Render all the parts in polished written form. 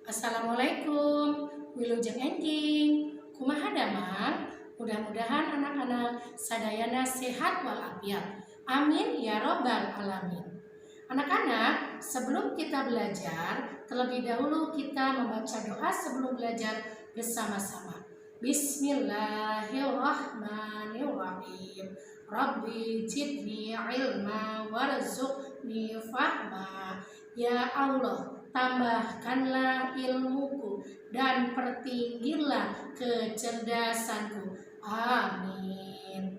Assalamualaikum, Wilujeng Engking, kumaha damang, mudah-mudahan anak-anak sadayana sehat walafiat. Amin ya robbal alamin. Anak-anak, sebelum kita belajar, terlebih dahulu kita membaca doa sebelum belajar bersama-sama. Bismillahirrahmanirrahim. Rabbi jidni ilma warzuqni fahma. Ya Allah, tambahkanlah ilmuku dan pertinggilah kecerdasanku. Amin.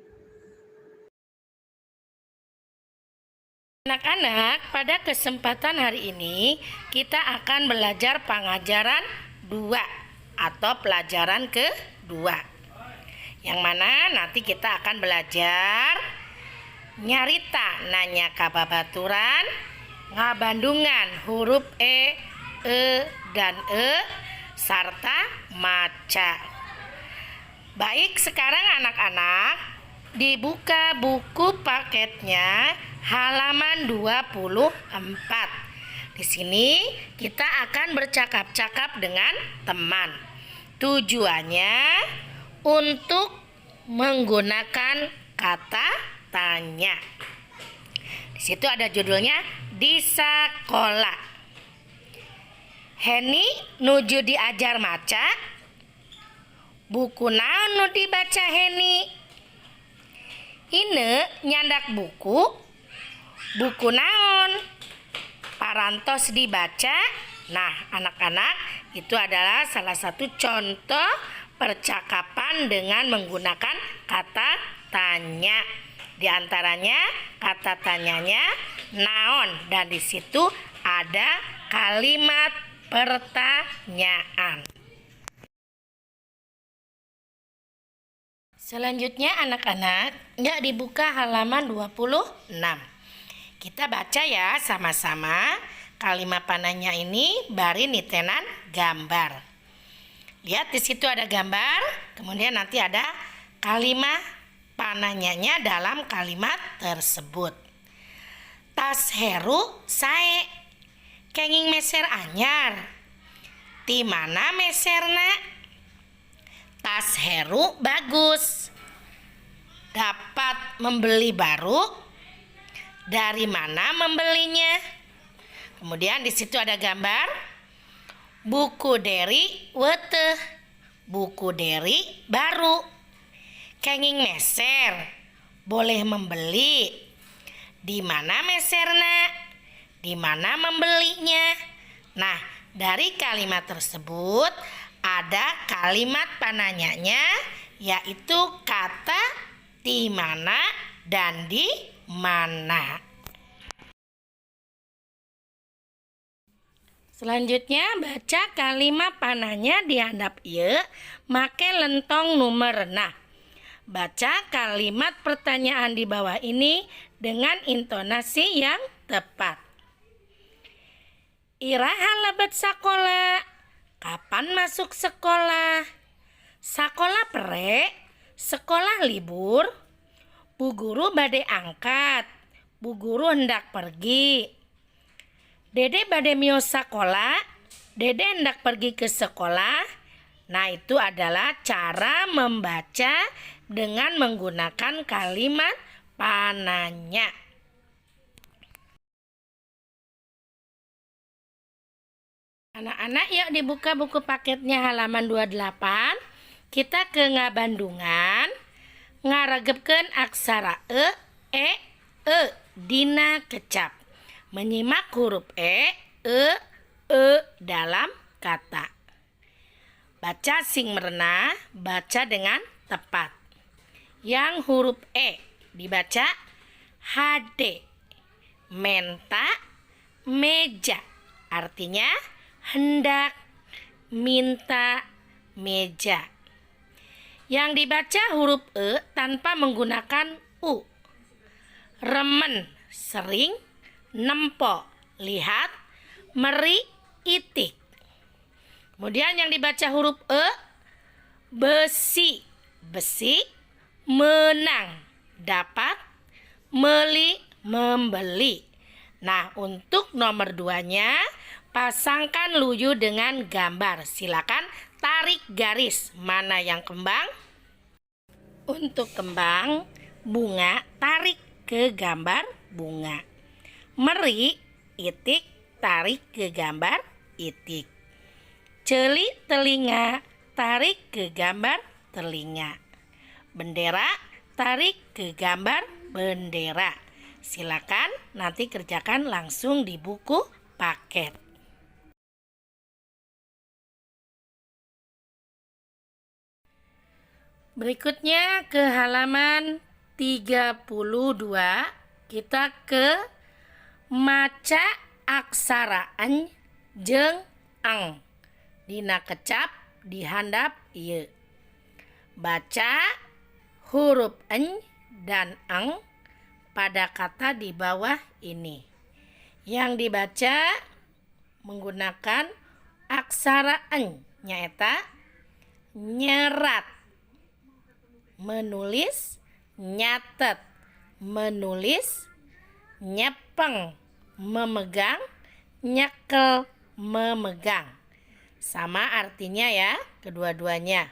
Anak-anak, pada kesempatan hari ini kita akan belajar pengajaran 2 atau pelajaran kedua. Yang mana nanti kita akan belajar nyarita nanya kababaturan, ngabandungan huruf e, dan serta maca. Baik, sekarang anak-anak dibuka buku paketnya halaman 24. Di sini kita akan bercakap-cakap dengan teman. Tujuannya untuk menggunakan kata tanya. Di situ ada judulnya di sekolah. Heni nuju diajar maca. Buku naon nu dibaca Heni? Ine nyandak buku. Buku naon? Parantos dibaca. Nah, anak-anak, itu adalah salah satu contoh percakapan dengan menggunakan kata tanya. Di antaranya kata tanyanya naon, dan di situ ada kalimat pertanyaan. Selanjutnya anak-anak, nggak dibuka halaman 26. Kita baca ya sama-sama. Kalimat panahnya ini bari nitenan gambar. Lihat di situ ada gambar, kemudian nanti ada kalimat panahnya dalam kalimat tersebut. Tas Heru sae, kenging meser anyar. Ti mana meserna? Tas Heru bagus. Dapat membeli baru. Dari mana membelinya? Kemudian di situ ada gambar buku Deri weteh. Buku Deri baru. Kenging meser, boleh membeli. Di mana meserna? Di mana membelinya? Nah, dari kalimat tersebut ada kalimat pananyanya, yaitu kata di mana dan di mana. Selanjutnya baca kalimat panahnya di handap ieu make lentong nomor. Nah, baca kalimat pertanyaan di bawah ini dengan intonasi yang tepat. Iraha lebet sakola. Kapan masuk sekolah? Sakolah pere, sekolah libur. Bu guru bade angkat. Bu guru hendak pergi. Dede bade mio sakola. Dede hendak pergi ke sekolah. Nah, itu adalah cara membaca dengan menggunakan kalimat pananya. Anak-anak, yuk dibuka buku paketnya halaman 28. Kita ke ngabandungan. Ngaregepkeun aksara e dina kecap. Menyimak huruf e dalam kata. Baca sing merena, baca dengan tepat. Yang huruf e dibaca HD. Menta, meja. Artinya hendak, minta, meja. Yang dibaca huruf e tanpa menggunakan u. Remen, sering, nempo, lihat, meri, itik. Kemudian yang dibaca huruf e, besi, besi, menang, dapat, meli, membeli. Nah, untuk nomor 2-nya, pasangkan luyu dengan gambar. Silakan tarik garis. Mana yang kembang? Untuk kembang bunga, tarik ke gambar bunga. Meri, itik, tarik ke gambar itik. Celi telinga, tarik ke gambar telinga. Bendera, tarik ke gambar bendera. Silakan nanti kerjakan langsung di buku paket. Berikutnya ke halaman 32, kita ke maca aksara en jeung ang. Dina kecap dihandap ieu. Baca huruf en dan ang pada kata di bawah ini. Yang dibaca menggunakan aksara en, nyaeta nyerat, menulis, nyatet, menulis, nyepeng, memegang, nyekel, memegang. Sama artinya ya, kedua-duanya.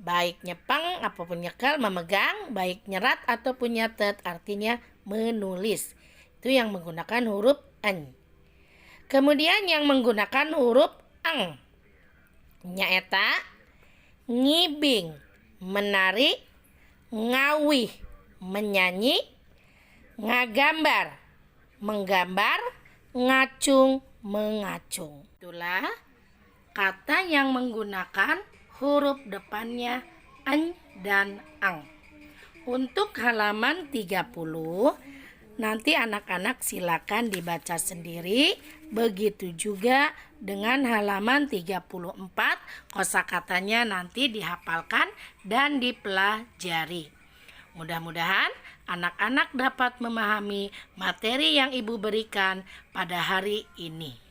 Baik nyepeng apapun nyekel, memegang, baik nyerat ataupun nyatet, artinya menulis. Itu yang menggunakan huruf en. Kemudian yang menggunakan huruf ang, nyaeta ngibing, menari, ngawih, menyanyi, ngagambar, menggambar, ngacung, mengacung. Itulah kata yang menggunakan huruf depannya en dan ang. Untuk halaman 30, nanti anak-anak silakan dibaca sendiri. Begitu juga dengan halaman 34, kosakatanya nanti dihafalkan dan dipelajari. Mudah-mudahan anak-anak dapat memahami materi yang Ibu berikan pada hari ini.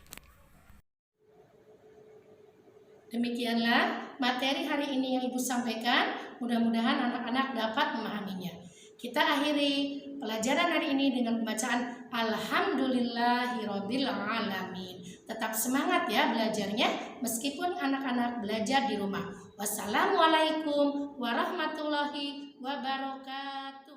Demikianlah materi hari ini yang Ibu sampaikan. Mudah-mudahan anak-anak dapat memahaminya. Kita akhiri pelajaran hari ini dengan pembacaan Alhamdulillahirabbil alamin. Tetap semangat ya belajarnya meskipun anak-anak belajar di rumah. Wassalamualaikum warahmatullahi wabarakatuh.